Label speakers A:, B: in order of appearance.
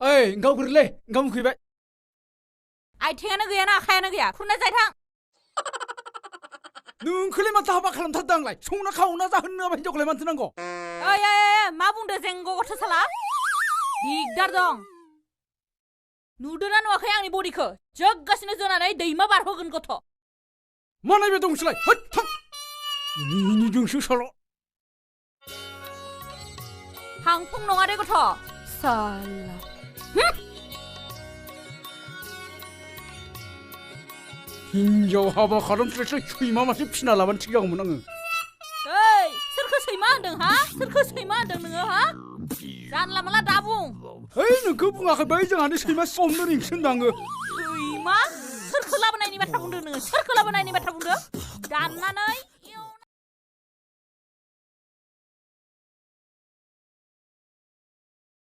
A: ओइ ओंखाम गोरलै ओंखाम उखैबाय
B: आथिङानो गैयाना आखायानो गैया खुरना जाय थां
A: नोंखौलाय माथो हाबा खालामथारदों आंलाय संना खावना जाहोनो नामा हिनजावखौलाय मानथो नांगौ
B: ओइ मा बुंदो जेंग गथ' साला दिगदार दं नुदोना नुवाखै आंनि बडिखौ जोगगासिनो जोनानै दैमा बारहोगोन गथ'
A: मा नायबाय दं नोंसोरलाय होद थां मिनिदोंसो साला
B: हांफुं नङा दे गथ' साला
A: हिनजाव हाबा खालामस्लायस्लाय सैमा मासे फिना लाबानो थिग जागौमोन आङो
B: ओइ सोरखौ सैमा होनदों हा सोरखौ सैमा होनदों नोङो हा जानला माला दा बुं
A: ओइ नोंखौ बुङाखै बै जोंहानि सैमा हमनो रिंसो होनदों आङो
B: सैमा सोरखौ लाबोनायनि बाथ्रा बुंदों नोङो सोरखौ लाबोनायनि बाथ्रा बुंदों दाननानै